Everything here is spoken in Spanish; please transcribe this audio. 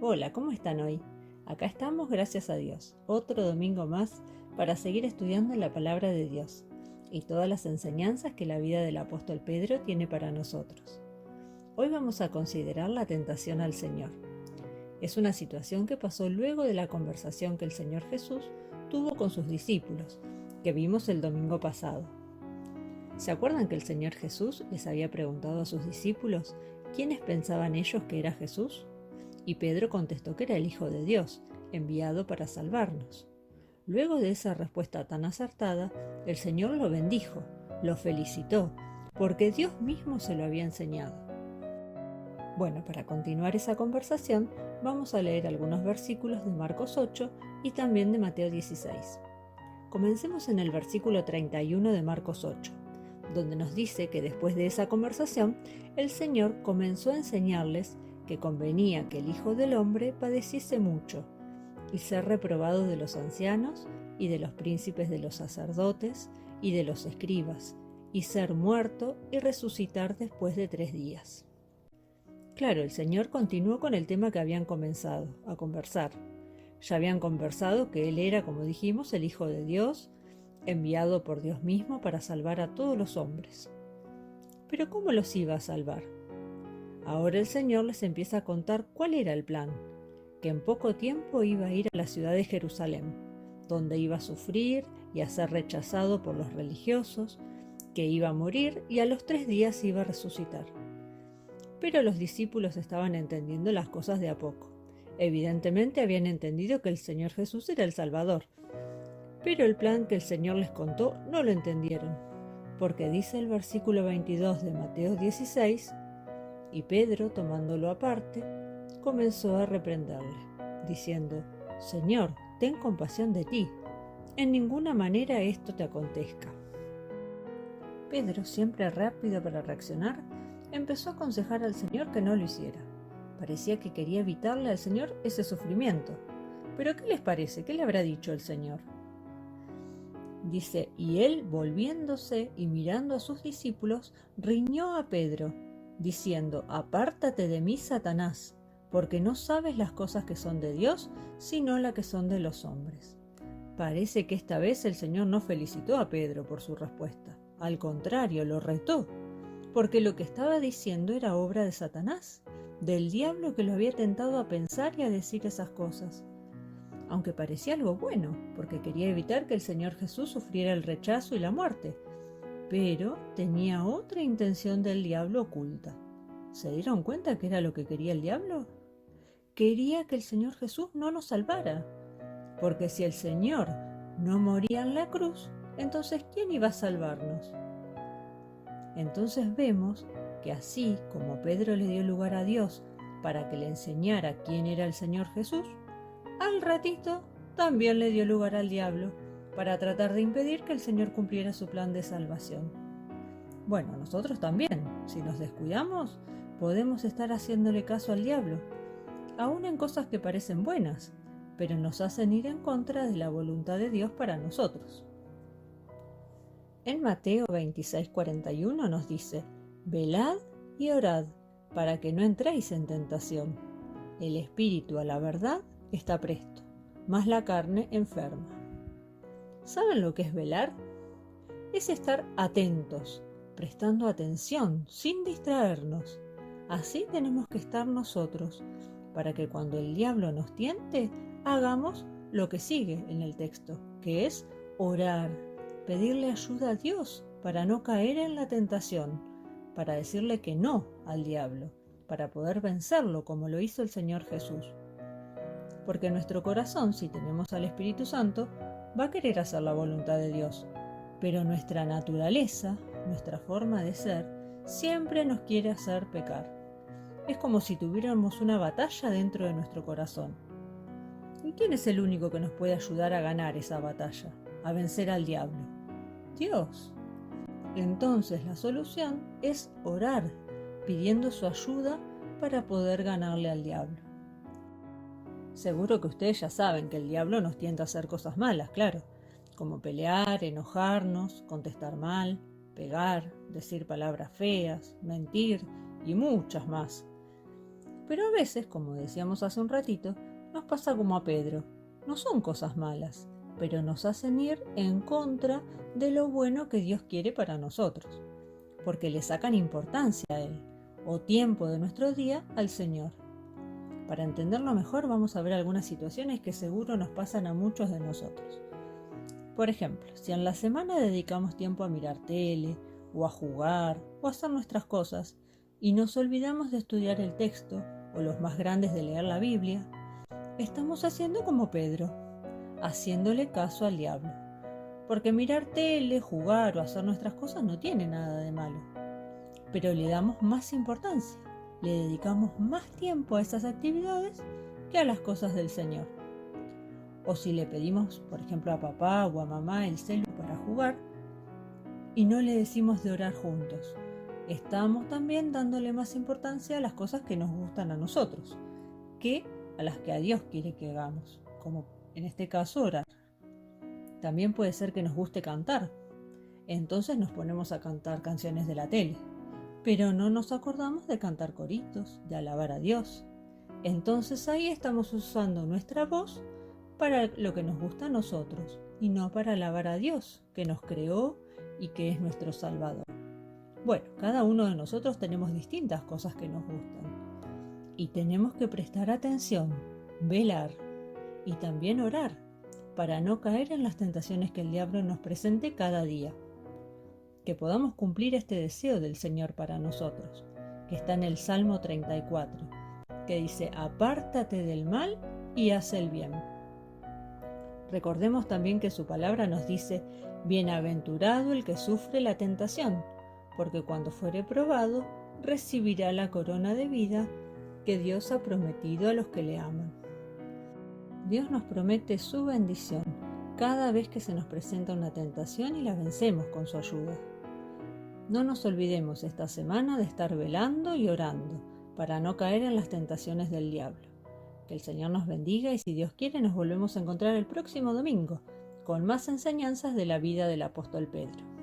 Hola, ¿cómo están hoy? Acá estamos, gracias a Dios. Otro domingo más para seguir estudiando la palabra de Dios y todas las enseñanzas que la vida del apóstol Pedro tiene para nosotros. Hoy vamos a considerar la tentación al Señor. Es una situación que pasó luego de la conversación que el Señor Jesús tuvo con sus discípulos, que vimos el domingo pasado. ¿Se acuerdan que el Señor Jesús les había preguntado a sus discípulos quiénes pensaban ellos que era Jesús? Y Pedro contestó que era el Hijo de Dios, enviado para salvarnos. Luego de esa respuesta tan acertada, el Señor lo bendijo, lo felicitó, porque Dios mismo se lo había enseñado. Bueno, para continuar esa conversación, vamos a leer algunos versículos de Marcos 8 y también de Mateo 16. Comencemos en el versículo 31 de Marcos 8, donde nos dice que después de esa conversación, el Señor comenzó a enseñarles que convenía que el Hijo del Hombre padeciese mucho, y ser reprobado de los ancianos, y de los príncipes de los sacerdotes, y de los escribas, y ser muerto y resucitar después de 3 días. Claro, el Señor continuó con el tema que habían comenzado a conversar. Ya habían conversado que Él era, como dijimos, el Hijo de Dios, enviado por Dios mismo para salvar a todos los hombres. Pero ¿cómo los iba a salvar? Ahora el Señor les empieza a contar cuál era el plan, que en poco tiempo iba a ir a la ciudad de Jerusalén, donde iba a sufrir y a ser rechazado por los religiosos, que iba a morir y a los 3 días iba a resucitar. Pero los discípulos estaban entendiendo las cosas de a poco. Evidentemente habían entendido que el Señor Jesús era el Salvador, pero el plan que el Señor les contó no lo entendieron, porque dice el versículo 22 de Mateo 16, y Pedro, tomándolo aparte, comenzó a reprenderle, diciendo: Señor, ten compasión de ti, en ninguna manera esto te acontezca. Pedro, siempre rápido para reaccionar, empezó a aconsejar al Señor que no lo hiciera. Parecía que quería evitarle al Señor ese sufrimiento. ¿Pero qué les parece? ¿Qué le habrá dicho el Señor? Dice: y él, volviéndose y mirando a sus discípulos, riñó a Pedro, diciendo: apártate de mí, Satanás, porque no sabes las cosas que son de Dios, sino las que son de los hombres. Parece que esta vez el Señor no felicitó a Pedro por su respuesta. Al contrario, lo retó, porque lo que estaba diciendo era obra de Satanás, del diablo que lo había tentado a pensar y a decir esas cosas. Aunque parecía algo bueno, porque quería evitar que el Señor Jesús sufriera el rechazo y la muerte, pero tenía otra intención del diablo oculta. ¿Se dieron cuenta que era lo que quería el diablo? Quería que el Señor Jesús no nos salvara, porque si el Señor no moría en la cruz, entonces ¿quién iba a salvarnos? Entonces vemos que así como Pedro le dio lugar a Dios para que le enseñara quién era el Señor Jesús, al ratito también le dio lugar al diablo para tratar de impedir que el Señor cumpliera su plan de salvación. Bueno, nosotros también, si nos descuidamos, podemos estar haciéndole caso al diablo, aún en cosas que parecen buenas, pero nos hacen ir en contra de la voluntad de Dios para nosotros. En Mateo 26:41 nos dice: velad y orad, para que no entréis en tentación. El espíritu a la verdad está presto, mas la carne enferma. ¿Saben lo que es velar? Es estar atentos, prestando atención, sin distraernos. Así tenemos que estar nosotros, para que cuando el diablo nos tiente, hagamos lo que sigue en el texto, que es orar, pedirle ayuda a Dios para no caer en la tentación, para decirle que no al diablo, para poder vencerlo como lo hizo el Señor Jesús. Porque nuestro corazón, si tenemos al Espíritu Santo, va a querer hacer la voluntad de Dios, pero nuestra naturaleza, nuestra forma de ser, siempre nos quiere hacer pecar. Es como si tuviéramos una batalla dentro de nuestro corazón. ¿Y quién es el único que nos puede ayudar a ganar esa batalla, a vencer al diablo? Dios. Entonces la solución es orar, pidiendo su ayuda para poder ganarle al diablo. Seguro que ustedes ya saben que el diablo nos tienta a hacer cosas malas, claro, como pelear, enojarnos, contestar mal, pegar, decir palabras feas, mentir y muchas más. Pero a veces, como decíamos hace un ratito, nos pasa como a Pedro. No son cosas malas, pero nos hacen ir en contra de lo bueno que Dios quiere para nosotros, porque le sacan importancia a Él, o tiempo de nuestro día al Señor. Para entenderlo mejor, vamos a ver algunas situaciones que seguro nos pasan a muchos de nosotros. Por ejemplo, si en la semana dedicamos tiempo a mirar tele, o a jugar, o a hacer nuestras cosas, y nos olvidamos de estudiar el texto, o los más grandes de leer la Biblia, estamos haciendo como Pedro, haciéndole caso al diablo. Porque mirar tele, jugar o hacer nuestras cosas no tiene nada de malo, pero le damos más importancia, le dedicamos más tiempo a esas actividades que a las cosas del Señor. O si le pedimos, por ejemplo, a papá o a mamá el celu para jugar y no le decimos de orar juntos, estamos también dándole más importancia a las cosas que nos gustan a nosotros que a las que a Dios quiere que hagamos, como en este caso orar. También puede ser que nos guste cantar, entonces nos ponemos a cantar canciones de la tele, pero no nos acordamos de cantar coritos, de alabar a Dios. Entonces ahí estamos usando nuestra voz para lo que nos gusta a nosotros y no para alabar a Dios, que nos creó y que es nuestro Salvador. Bueno, cada uno de nosotros tenemos distintas cosas que nos gustan y tenemos que prestar atención, velar y también orar para no caer en las tentaciones que el diablo nos presente cada día. Que podamos cumplir este deseo del Señor para nosotros, que está en el Salmo 34, que dice: apártate del mal y haz el bien. Recordemos también que su palabra nos dice: bienaventurado el que sufre la tentación, porque cuando fuere probado, recibirá la corona de vida que Dios ha prometido a los que le aman. Dios nos promete su bendición cada vez que se nos presenta una tentación y la vencemos con su ayuda. No nos olvidemos esta semana de estar velando y orando para no caer en las tentaciones del diablo. Que el Señor nos bendiga y si Dios quiere nos volvemos a encontrar el próximo domingo con más enseñanzas de la vida del apóstol Pedro.